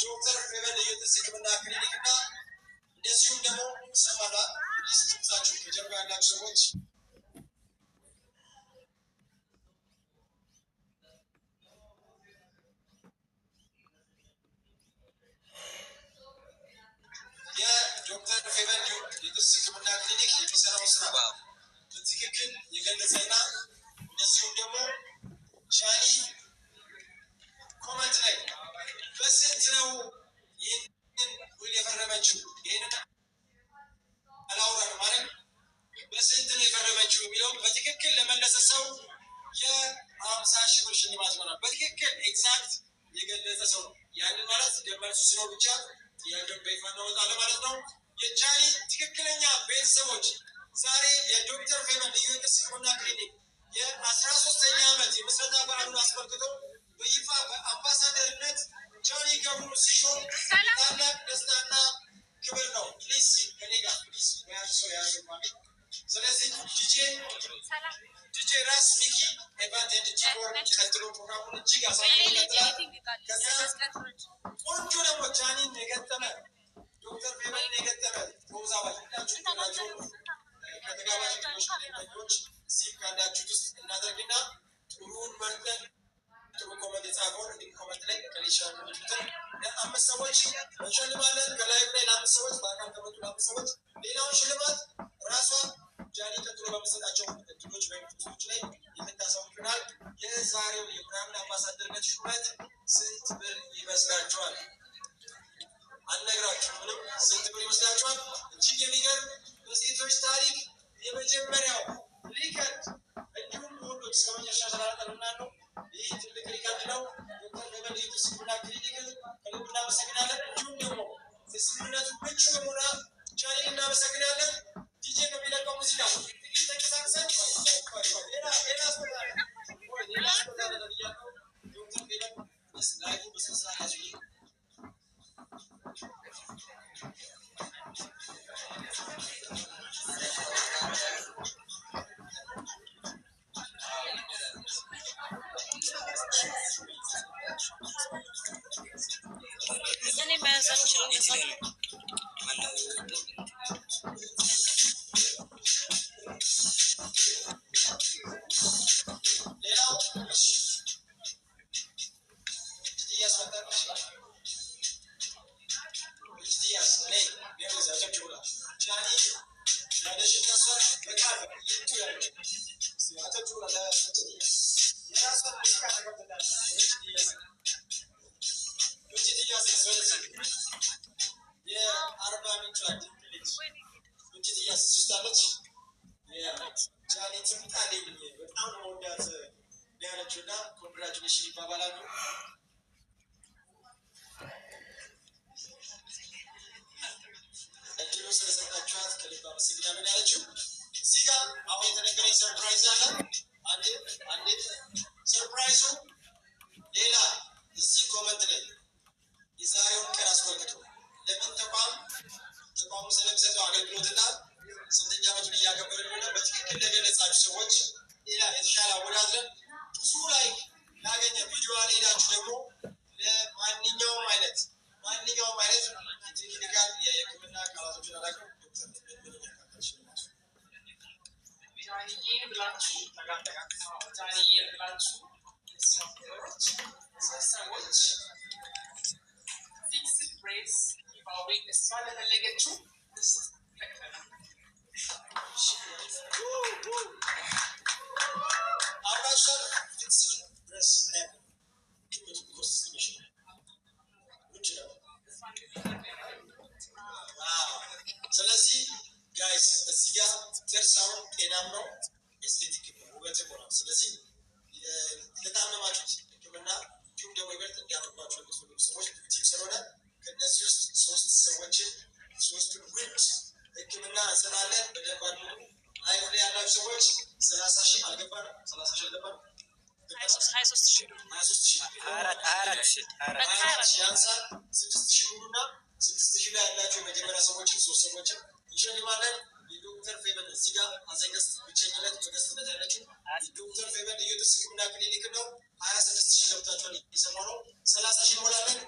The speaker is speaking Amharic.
ዶክተር ፌቨን የጥርስ ሕክምና ክሊኒክና እንደዚሁም ደግሞ ሰማራ ሊስት ትዛችሁ ከጀርባ ያላችሁ ሰዎች የዶክተር ፌቨን የጥርስ ሕክምና ክሊኒክ የሚሰራው ስራ በትክክል የገለጸና እንደዚሁም ደግሞ ሻኒ ኮመንት ላይ በስንት ነው ይህንን ውል የፈረመችው? ይህንን አላውራን ማለት በስንት ነው የፈረመችው የሚለውን በትክክል ለመለሰ ሰው የ50,000 ብር ሽልማት ይሆናል። በትክክል ኤግዛክት የገለጸ ሰው ነው። ያንን ማለት ደመልሱ ሲኖር ብቻ ጥያቄውን በይፋ እናወጣለን ማለት ነው። የጃኒ ትክክለኛ ቤተሰቦች ዛሬ የዶክተር ፌቨን ልዩ የጥርስ ሕክምና ክሊኒክ የ13ኛ ዓመት የምስረታ በዓሉን አስመልክቶ በይፋ በአምባሳደርነት ጃኒ ገብሩ ሲሾም ታላቅ ደስታና ክብር ነው። ፕሊዝ ከኔ ጋር ፕሊዝ ያርሶ ያርማል። ስለዚህ ዲጄ ራስ ሚኪ ኤቫንት ኤንድ ጂቦር ቀጥሎ ፕሮግራሙን እጅግ አሳልፎ ይቀጥላል። ከዛ ቆንጆ ደግሞ ጃኒን የገጠመ ዶክተር ፌቨንን የገጠመ ተወዛዋዥ ሁላችሁ ናቸው። ከተጋባዥ ዎች እዚህም ካላችሁት ውስጥ እናደርግና ጥሩውን መርጠን ጥሩ ኮመንት የጻፈውን እንዲህ ኮመንት ላይ ከሊሻን ምትል ለአምስት ሰዎች እንሸልማለን። ከላይቭ ላይ ለአምስት ሰዎች በአካል ከመጡ ለአምስት ሰዎች ሌላውን ሽልማት ራሷ ጃኒ ቀጥሎ በምሰጣቸው እድሎች ወይም ቶች ላይ የምታሳውቅናል። የዛሬው የብራንድ አምባሳደርነት ሹመት ስንት ብር ይመስላችኋል? አልነግራችሁም። ምንም ስንት ብር ይመስላችኋል? እጅግ የሚገርም በሴቶች ታሪክ የመጀመሪያው ሪከርድ እንዲሁም ወንዶች እስከ መጨረሻ ስላላጠሉና ነው። ይህ ትልቅ ሪከርድ ነው። ዶክተር ፌቨን የጥርስ ሕክምና ክሊኒክን ከልብ እናመሰግናለን። እንዲሁም ደግሞ የስምምነቱ ምቹ የሆነ ጃኒን እናመሰግናለን። ዲጄ በሚለቀው ሙዚቃ ጥቂት ተንቀሳቅሰን ሌላ አስቆጣለን እያለው ዶክተር ፌቨን ላይፉ በስነስርዓት ያዙ። እኔ መያዛቸው ሌላው የአርባ ምንጭ ምንጭት እያስስታለች ጃኒ ትምጣልኝ በጣም መወዳት ያለችው እና ኮንግራጁሌሽን ይባባላሉ። እድሉ ስለሰጣችኋት ከልብ አመሰግናለን ያለችው። እዚህ ጋር አሁን የተነገረኝ ሰርፕራይዝ አለ። አንዴ ሰርፕራይዙ ሌላ እዚህ ኮመንት ላይ የዛሬውን ቀን አስመልክቶ ለምን ተቋሙ ስለሚሰጠው አገልግሎትና ስንተኛ ዓመቱን እያከበረ እንደሆነ በትክክል ለገለጻችሁ ሰዎች ሌላ የተሻለ አወዳድረን ብዙ ላይ ያገኘ ቪዲዮ ላይ ሄዳችሁ ደግሞ ለማንኛውም አይነት የቴክኒካል የሕክምና ቃላቶችን አላውቅም ዶክተር ምን ያካተች ናቸው። ጃኒዬ ብላችሁ ጃኒዬ ብላችሁ ሰዎች ፊክስድ ብሬስ ባውሪክ እሷ ለፈለገችው አብራሻል ፊክስድ ብሬስ ስለዚህ ጋይስ እዚህ ጋር ጥርሳውን ጤናም ነው ኤስቴቲክ ውበት ነው። ስለዚህ ለታመማችሁት ሕክምና እንዲሁም ደግሞ ይበልጥ እንዲያምርባቸው የምትፈልጉ ሰዎች ቲም ስለሆነ ከእነዚህ ውስጥ ሶስቱን ውድ ሕክምና እንሰራለን። በደንብ አድርጉ። ላይፍ ላይ ያላችሁ ሰዎች 30,000 አልገባንም። 30,000 አልገባንም። 23,000 ያንሳል። 6,000 ሙሉና 6,000 ላይ ያላቸው የመጀመሪያ ሰዎችን 3 ሰዎችን እንሸልማለን። የዶክተር ፌቨን እዚህ ጋር አዘገስት ብቸኝነት በገስትነት ያለችው የዶክተር ፌቨን ልዩ የጥርስ ሕክምና ክሊኒክ ነው። 26,000 ገብታችኋል። እየሰማሁ ነው። 30,000 እንሞላለን።